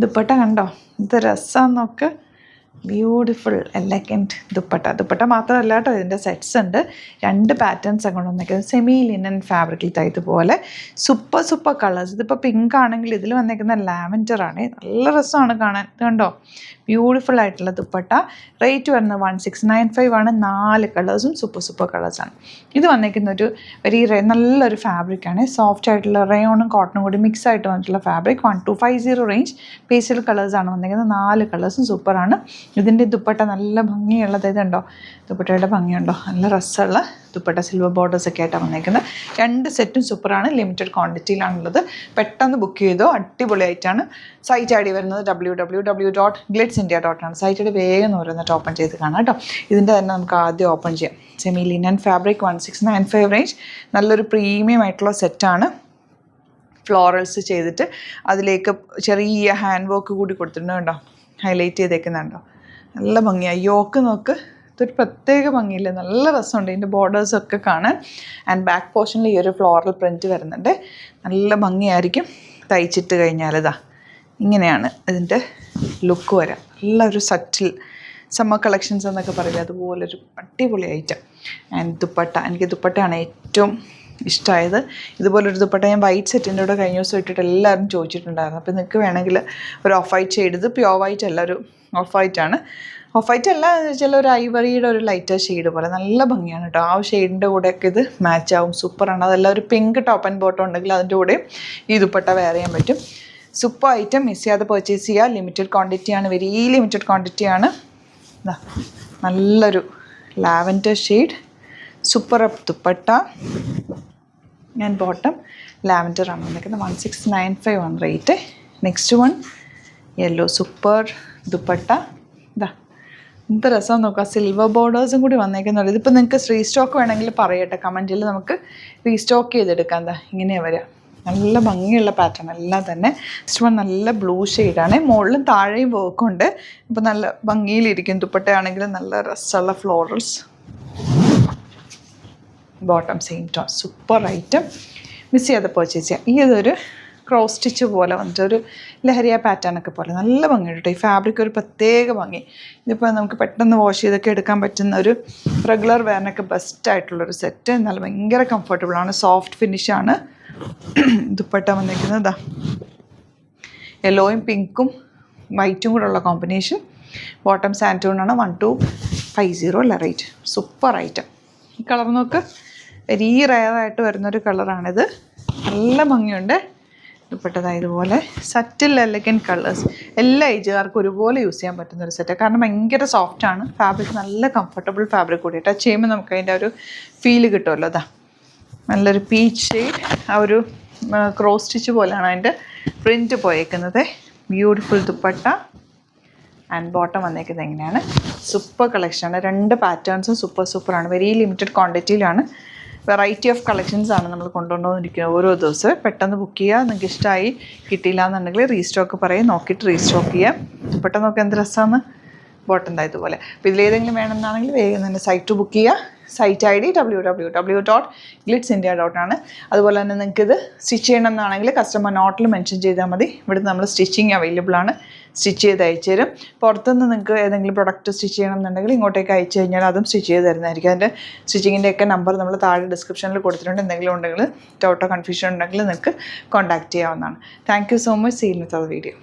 ദുപ്പട്ട കണ്ടോ, ഇത് രസമാണെന്നൊക്കെ. Beautiful elegant dupatta മാത്രമല്ല കേട്ടോ, ഇതിൻ്റെ സെറ്റ്സ് ഉണ്ട്. 2 പാറ്റേൺസ് അങ്ങോട്ട് വന്നേക്കുന്നത് സെമി ലിനൻ ഫാബ്രിക്കിൽ ഇതുപോലെ സൂപ്പർ കളേഴ്സ്. ഇതിപ്പോൾ പിങ്ക് ആണെങ്കിൽ ഇതിൽ വന്നേക്കുന്ന ലാവൻഡർ ആണ്. നല്ല രസമാണ് കാണാൻ. ഇത് കണ്ടോ, ബ്യൂട്ടിഫുൾ ആയിട്ടുള്ള ദുപ്പട്ട. റേറ്റ് വരുന്നത് 1695 ആണ്. 4 കളേഴ്സും സൂപ്പർ കളേഴ്സാണ്. ഇത് വന്നേക്കുന്ന ഒരു നല്ലൊരു ഫാബ്രിക്കാണ്. സോഫ്റ്റ് ആയിട്ടുള്ള റയോണും കോട്ടണും കൂടി മിക്സ് ആയിട്ട് വന്നിട്ടുള്ള ഫാബ്രിക്. 1250 റേഞ്ച്. പേസ്റ്റൽ കളേഴ്സാണ് വന്നേക്കുന്നത്. 4 കളേഴ്സും സൂപ്പറാണ്. ഇതിൻ്റെ ദുപ്പട്ട നല്ല ഭംഗിയുള്ളത്. ഇതുണ്ടോ, ദുപ്പട്ടയുടെ ഭംഗിയുണ്ടോ, നല്ല രസമുള്ള ദുപ്പട്ട. സിൽവർ ബോർഡേഴ്സ് ഒക്കെ ആയിട്ടാണ് വന്നേക്കുന്നത്. 2 സെറ്റും സൂപ്പറാണ്. ലിമിറ്റഡ് ക്വാണ്ടിറ്റിയിലാണുള്ളത്. പെട്ടെന്ന് ബുക്ക് ചെയ്തോ, അടിപൊളിയായിട്ടാണ്. സൈറ്റ് ഐ ഡി വരുന്നത് www.glitzindia.com ആണ്. സൈറ്റ് ഐ ഡി വേഗം ഓരോന്നിട്ട് ഓപ്പൺ ചെയ്ത് കാണാം കേട്ടോ. ഇതിൻ്റെ തന്നെ നമുക്ക് ആദ്യം ഓപ്പൺ ചെയ്യാം. Semi linen fabric 1695 range. നല്ലൊരു പ്രീമിയം ആയിട്ടുള്ള സെറ്റാണ്. ഫ്ലോറൽസ് ചെയ്തിട്ട് അതിലേക്ക് ചെറിയ ഹാൻഡ് വർക്ക് കൂടി കൊടുത്തിട്ടുണ്ട് കേട്ടോ. ഹൈലൈറ്റ് ചെയ്തേക്കുന്നുണ്ടോ, നല്ല ഭംഗിയാണ്. യോക്ക് നോക്ക്, ഇതൊരു പ്രത്യേക ഭംഗിയില്ല, നല്ല രസമുണ്ട് ഇതിൻ്റെ ബോർഡേഴ്സൊക്കെ കാണാൻ. ആൻഡ് ബാക്ക് പോർഷനിൽ ഈ ഒരു ഫ്ലോറൽ പ്രിൻറ്റ് വരുന്നുണ്ട്. നല്ല ഭംഗിയായിരിക്കും തയ്ച്ചിട്ട് കഴിഞ്ഞാൽ. ഇങ്ങനെയാണ് ഇതിൻ്റെ ലുക്ക് വരാം. നല്ലൊരു സറ്റിൽ സമ്മർ കളക്ഷൻസ് എന്നൊക്കെ പറയില്ല, അതുപോലൊരു അടിപൊളി ഐറ്റം. ആൻഡ് ദുപ്പട്ട, എനിക്ക് ദുപ്പട്ടയാണ് ഏറ്റവും ഇഷ്ടമായത്. ഇതുപോലൊരു ദുപ്പട്ട ഞാൻ വൈറ്റ് സെറ്റിൻ്റെ കൂടെ കഴിഞ്ഞ ദിവസം ഇട്ടിട്ട് എല്ലാവരും ചോദിച്ചിട്ടുണ്ടായിരുന്നു. അപ്പോൾ നിങ്ങൾക്ക് വേണമെങ്കിൽ ഒരു ഓഫ് വൈറ്റ് ഷെയ്ഡ്, ഇത് പ്യോർ വൈറ്റ് അല്ല, ഒരു ഓഫ് വൈറ്റാണ്. ഓഫ് വൈറ്റ് അല്ല എന്ന് വെച്ചാൽ ഒരു ഐവറിയുടെ ഒരു ലൈറ്റർ ഷെയ്ഡ് പോലെ നല്ല ഭംഗിയാണ് കേട്ടോ. ആ ഷെയ്ഡിൻ്റെ കൂടെയൊക്കെ ഇത് മാച്ച് ആവും. സൂപ്പറാണ്. അതെല്ലാം ഒരു പിങ്ക് ടോപ്പ് ആൻഡ് ബോട്ടം ഉണ്ടെങ്കിൽ അതിൻ്റെ കൂടെ ഈ ദുപ്പട്ട വെയർ ചെയ്യാൻ പറ്റും. സൂപ്പർ ഐറ്റം, മിസ് ചെയ്യാതെ പർച്ചേസ് ചെയ്യുക. ലിമിറ്റഡ് ക്വാണ്ടിറ്റിയാണ്, വെരി ലിമിറ്റഡ് ക്വാണ്ടിറ്റിയാണ്. നല്ലൊരു lavender shade, super dupatta and bottom lavender ആണ് വന്നിരിക്കുന്നത്. 1695 ആണ് rate. Next one yellow super dupatta. എന്ത് രസം നോക്കുക, സിൽവർ ബോർഡേഴ്സും കൂടി വന്നേക്കുന്നുണ്ട്. ഇതിപ്പോൾ നിങ്ങൾക്ക് റീസ്റ്റോക്ക് വേണമെങ്കിൽ പറയട്ടെ കമൻറ്റിൽ, നമുക്ക് റീസ്റ്റോക്ക് ചെയ്തെടുക്കാം. ഇങ്ങനെയാണ് വരിക. നല്ല ഭംഗിയുള്ള പാറ്റേൺ എല്ലാം തന്നെ. നെക്സ്റ്റ് വൺ നല്ല ബ്ലൂ ഷെയ്ഡാണ്. മുകളിലും താഴെയും വർക്കുണ്ട്. ഇപ്പോൾ നല്ല ഭംഗിയിലിരിക്കും. ദുപ്പട്ടയാണെങ്കിൽ നല്ല രസമുള്ള florals. Bottom same tone, super item, miss ചെയ്യാതെ പർച്ചേസ് ചെയ്യാം. ഈ ഇതൊരു ക്രോസ് സ്റ്റിച്ച് പോലെ വന്നിട്ട് ഒരു ലഹരിയ പാറ്റേണൊക്കെ പോലെ നല്ല ഭംഗിയുണ്ട് കേട്ടോ. ഈ ഫാബ്രിക് ഒരു പ്രത്യേക ഭംഗി. ഇതിപ്പോൾ നമുക്ക് പെട്ടെന്ന് വാഷ് ചെയ്തൊക്കെ എടുക്കാൻ പറ്റുന്ന ഒരു റെഗുലർ വെയറിനൊക്കെ ബെസ്റ്റായിട്ടുള്ളൊരു സെറ്റ്. എന്നാൽ ഭയങ്കര കംഫർട്ടബിളാണ്, സോഫ്റ്റ് ഫിനിഷാണ്. ദുപ്പട്ട വന്നിരിക്കുന്നത് യെല്ലോയും പിങ്കും വൈറ്റും കൂടെ ഉള്ള കോമ്പിനേഷൻ. ബോട്ടം സാൻറ്റൂണാണ്. 1250 അല്ല റേറ്റ്. Super item. ഈ കളർ നോക്ക്, വെരി റയറായിട്ട് വരുന്നൊരു കളറാണിത്. നല്ല ഭംഗിയുണ്ട്. ദുപ്പട്ട ഇതുപോലെ സറ്റിൽ എലഗൻറ്റ് കളേഴ്സ്. എല്ലാ ഏജുകാർക്കും ഒരുപോലെ യൂസ് ചെയ്യാൻ പറ്റുന്നൊരു സെറ്റ്. കാരണം ഭയങ്കര സോഫ്റ്റാണ് ഫാബ്രിക്, നല്ല കംഫർട്ടബിൾ ഫാബ്രിക് കൂടി. ടച്ച് ചെയ്യുമ്പോൾ നമുക്ക് അതിൻ്റെ ഒരു ഫീല് കിട്ടുമല്ലോ. നല്ലൊരു പീച്ച് ഷെയ്ഡ്. ആ ഒരു ക്രോസ് സ്റ്റിച്ച് പോലെയാണ് അതിൻ്റെ പ്രിൻറ്റ് പോയേക്കുന്നത്. ബ്യൂട്ടിഫുൾ ദുപ്പട്ട ആൻഡ് ബോട്ടം വന്നേക്കുന്നത് എങ്ങനെയാണ്. സൂപ്പർ കളക്ഷനാണ്. 2 പാറ്റേൺസും സൂപ്പറാണ്. വെരി ലിമിറ്റഡ് ക്വാണ്ടിറ്റിയിലാണ്. വെറൈറ്റി ഓഫ് കളക്ഷൻസാണ് നമ്മൾ കൊണ്ടുവന്നിരിക്കുന്നത് ഓരോ ദിവസവും. പെട്ടെന്ന് ബുക്ക് ചെയ്യുക. നിങ്ങൾക്ക് ഇഷ്ടമായി കിട്ടിയില്ല എന്നുണ്ടെങ്കിൽ റീസ്റ്റോക്ക് പറയും, നോക്കിയിട്ട് റീസ്റ്റോക്ക് ചെയ്യുക. പെട്ടെന്ന് നോക്കുക എന്ത് രസമാണ്. ബോട്ടം ഇതുപോലെ. അപ്പോൾ ഇതിലേതെങ്കിലും വേണമെന്നാണെങ്കിൽ വേഗം തന്നെ സൈറ്റ് ബുക്ക് ചെയ്യുക. സൈറ്റ് ഐ ഡി www.glitzindia.com ആണ്. അതുപോലെ തന്നെ നിങ്ങൾക്കിത് സ്റ്റിച്ച് ചെയ്യണം എന്നാണെങ്കിൽ കസ്റ്റമർ നോട്ടിൽ മെൻഷൻ ചെയ്താൽ മതി. ഇവിടുന്ന് നമ്മൾ സ്റ്റിച്ചിങ് അവൈലബിൾ ആണ്. സ്റ്റിച്ച് ചെയ്ത് അയച്ചു തരും. പുറത്തുനിന്ന് നിങ്ങൾക്ക് ഏതെങ്കിലും പ്രൊഡക്റ്റ് സ്റ്റിച്ച് ചെയ്യണം എന്നുണ്ടെങ്കിൽ ഇങ്ങോട്ടേക്ക് അയച്ചു കഴിഞ്ഞാൽ അതും സ്റ്റിച്ച് ചെയ്ത് തരുന്നതായിരിക്കും. അതിൻ്റെ സ്റ്റിച്ചിങ്ങിൻ്റെയൊക്കെ നമ്പർ നമ്മൾ താഴെ ഡിസ്ക്രിപ്ഷനിൽ കൊടുത്തിട്ടുണ്ട്. എന്തെങ്കിലും ഉണ്ടെങ്കിൽ ഡൗട്ടോ കൺഫ്യൂഷൻ ഉണ്ടെങ്കിൽ നിങ്ങൾക്ക് കോൺടാക്റ്റ് ചെയ്യാവുന്നതാണ്. Thank you so much. See you with our video.